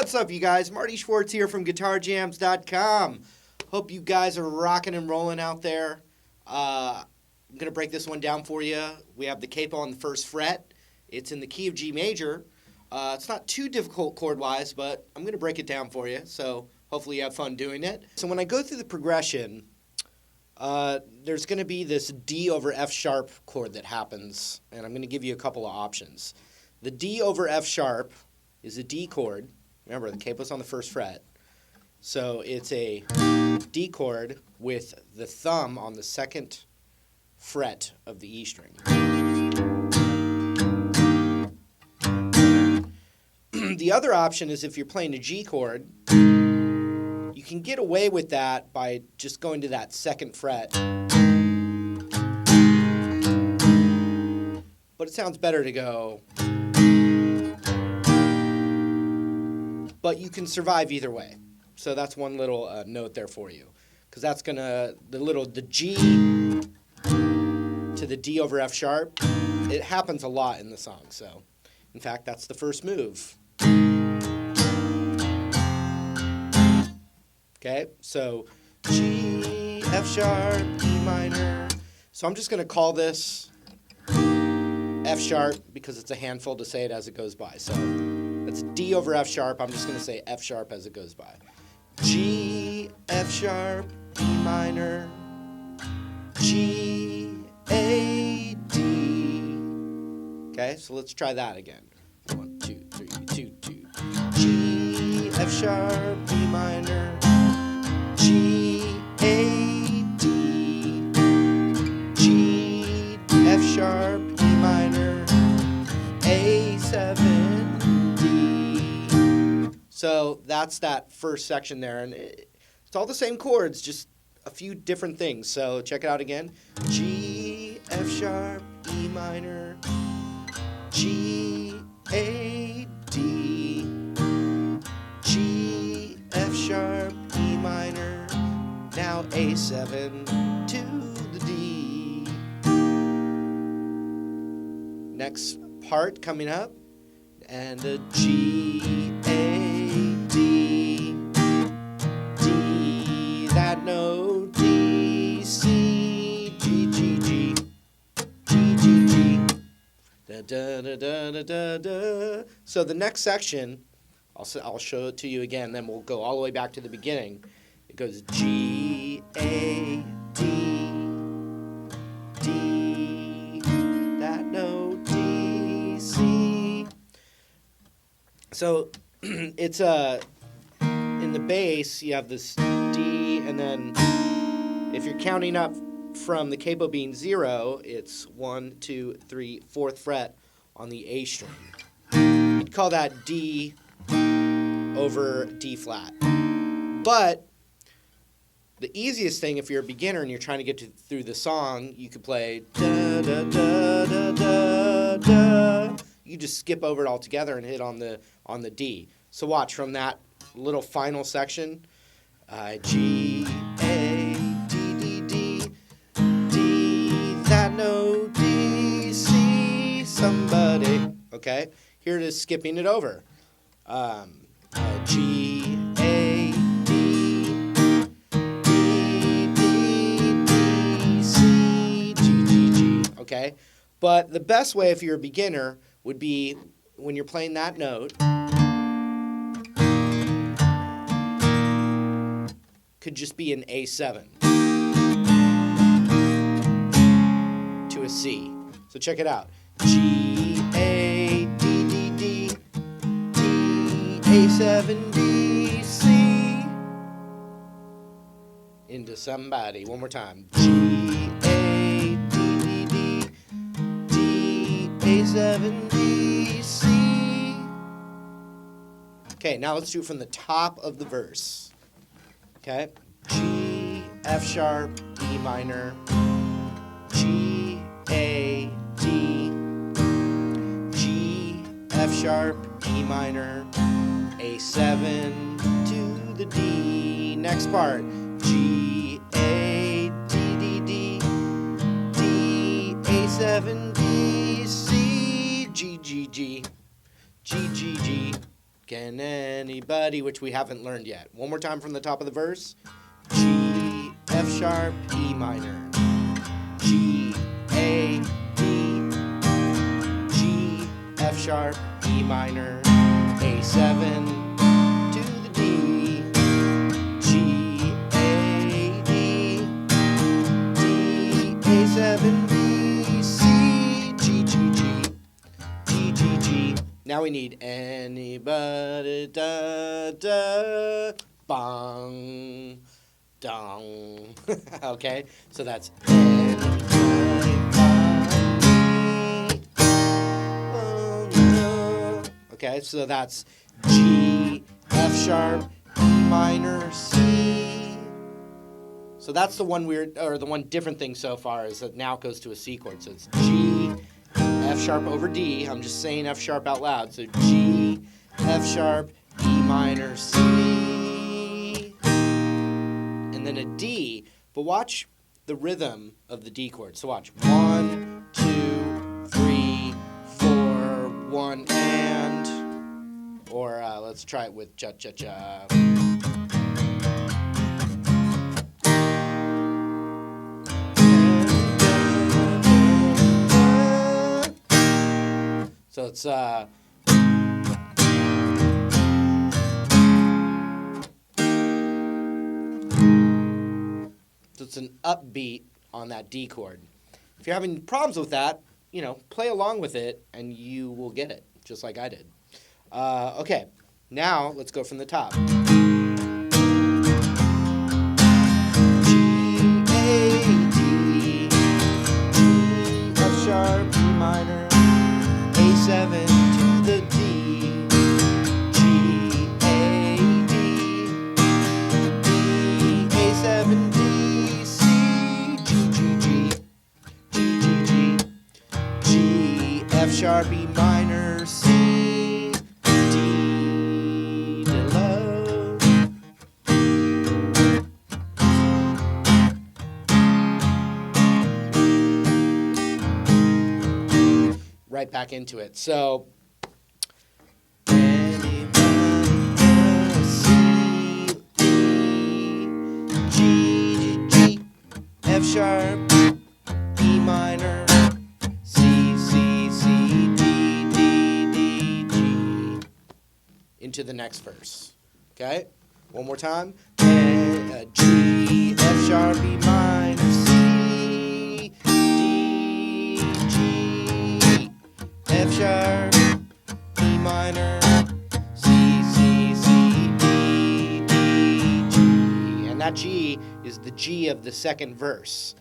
What's up, you guys? Marty Schwartz here from GuitarJams.com. Hope you guys are rocking and rolling out there. I'm going to break this one down for you. We have the capo on the first fret. It's in the key of G major. It's not too difficult chord-wise, but I'm going to break it down for you, so hopefully you have fun doing it. So when I go through the progression, there's going to be this D over F sharp chord that happens, and I'm going to give you a couple of options. The D over F sharp is a D chord. Remember, the capo's on the first fret. So it's a D chord with the thumb on the second fret of the E string. The other option is if you're playing a G chord, you can get away with that by just going to that second fret. But it sounds better to go. But you can survive either way. So that's one little note there for you. Because that's going to, the G to the D over F sharp, it happens a lot in the song. So, in fact, that's the first move. Okay, so G, F sharp, E minor. So I'm just going to call this F sharp because it's a handful to say it as it goes by. So that's D over F sharp. I'm just going to say F sharp as it goes by. G, F sharp, E minor, G, A, D. Okay, so let's try that again. 1, 2, 3, 2, 2. G, F sharp, E minor, G, A, D, G, F sharp, E minor, A7, D. So that's that first section there, and it's all the same chords, just a few different things. So check it out again. G, F sharp, E minor, G, A, D, G, F sharp, E minor, now A7 to the D. Next part coming up, and a G, A, D, D, that note, D, C, G, G, G, G, G, G, da, da, da, da, da, da, da. So the next section, I'll show it to you again, then we'll go all the way back to the beginning. It goes G, A, D, D, that note, D, C. So it's in the bass, you have this D, and then if you're counting up from the capo being 0, it's 1, 2, 3, 4th fret on the A string. You'd call that D over D flat. But the easiest thing, if you're a beginner and you're trying to get through the song, you could play da da da da da da. You just skip over it altogether and hit on the D. So watch from that little final section. G, A, D, D, D, D, that note, D, C, somebody. Okay, here it is skipping it over. G, A, D, D, D, D, C, G, G, G. Okay, but the best way if you're a beginner would be when you're playing that note, could just be an A7 to a C. So check it out. G, A, D, D, D, D, A7, D, C, into somebody. One more time. G, A, D, D, D, D, A7, D, C. Okay, now let's do it from the top of the verse. Okay, G, F sharp, E minor, G, A, D, G, F sharp, E minor, A7 to the D. Next part, G, A, D, D, D, D, A7, D, C, G, G, G, G, G, G. Can anybody, which we haven't learned yet. One more time from the top of the verse. G, F sharp, E minor. G, A, D. G, F sharp, E minor. A7 to the D. G, A, D. D, A7, B, C, G, G, G. G, G, G. Now we need anybody, da, da, bong, dong. Okay, so that's anybody, oh, no. Okay, so that's G, F sharp, E minor, C. So that's the one weird, or the one different thing so far is that now it goes to a C chord. So it's G, F sharp over D. I'm just saying F sharp out loud. So G, F sharp, E minor, C, and then a D. But watch the rhythm of the D chord. So watch 1, 2, 3, 4, 1 and, or let's try it with cha cha cha. So it's so it's an upbeat on that D chord. If you're having problems with that, play along with it and you will get it, just like I did. Okay, now let's go from the top. G, A, D, E, F sharp, E minor, A7 to the D, G, A, D, D, A7, D, C, G, G, G, G, G, G, G, F sharp, E minor, C, D, de low. Right back into it. So C, D, G, G, F sharp, E minor, C, C, C, D, D, D, G. Into the next verse. Okay? One more time. G, F sharp, E minor, C, D, G, F sharp, E minor, C, C, C, D, D, G. And that G is the G of the second verse.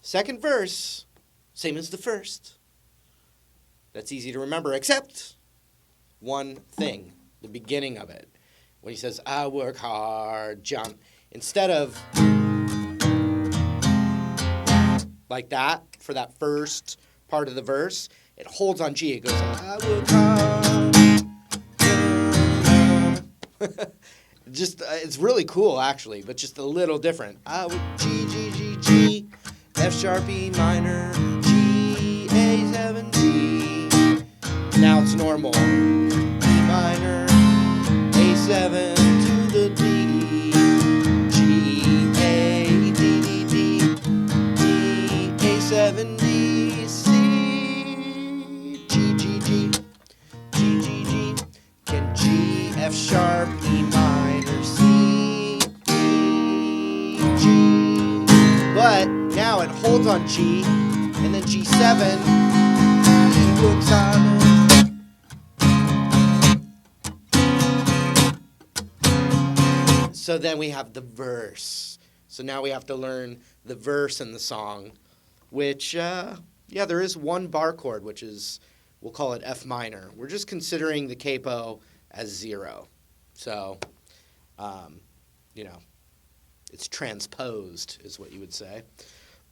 Second verse, same as the first. That's easy to remember, except one thing, the beginning of it. When he says, I work hard, jump. Instead of like that, for that first part of the verse, it holds on G. It goes, I work hard. It's really cool, actually, but just a little different. I would G, G, G, G, F sharp, E minor, G, A7, G. Now it's normal. E minor, A7 to the D, G, A, D, D, D, D, A7, D, C, G, G, G, G, G, G. Can G, F sharp, E minor, C, D, G. But now it holds on G, and then G7 equals silent. So then we have the verse. So now we have to learn the verse in the song, which, there is one bar chord, which is, we'll call it F minor. We're just considering the capo as 0. So, it's transposed is what you would say.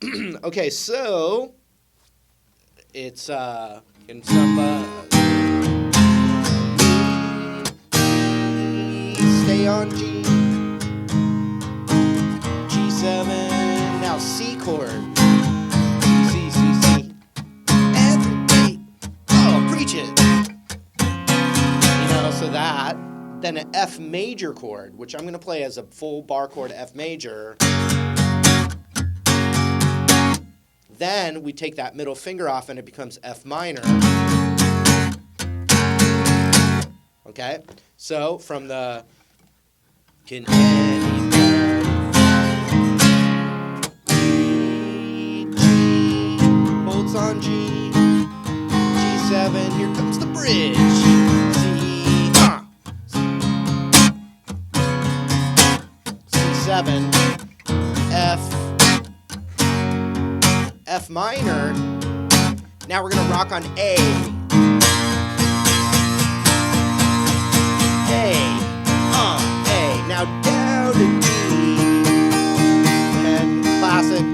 Okay, so it's in some stay on G, G7, now C chord, C, C, C, F, A. Oh, preach it. So that, then an F major chord, which I'm going to play as a full bar chord F major. Then we take that middle finger off and it becomes F minor. Okay? So from the can anybody G, bolts on G, G7, here comes the bridge. C7, F minor. Now we're going to rock on A. A. Now down to D. And classic.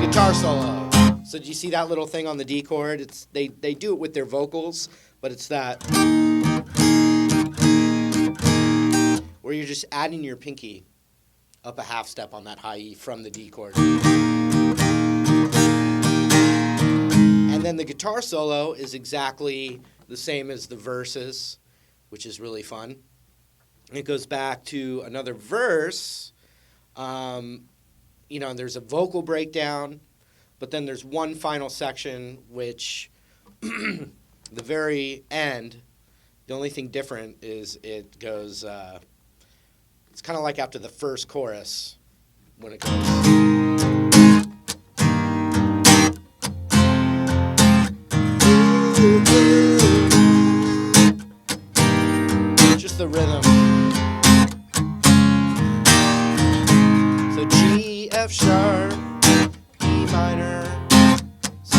Guitar solo. So do you see that little thing on the D chord? They do it with their vocals, but it's that where you're just adding your pinky up a half step on that high E from the D chord. And then the guitar solo is exactly the same as the verses, which is really fun. It goes back to another verse. There's a vocal breakdown, but then there's one final section, which the very end, the only thing different is it goes, it's kind of like after the first chorus when it goes. Just the rhythm. So G, F sharp, E minor, C,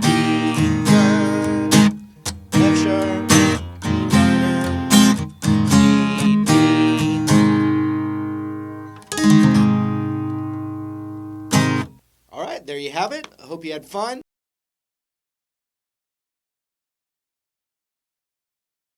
D, F sharp, E minor, C, D. All right, there you have it. I hope you had fun.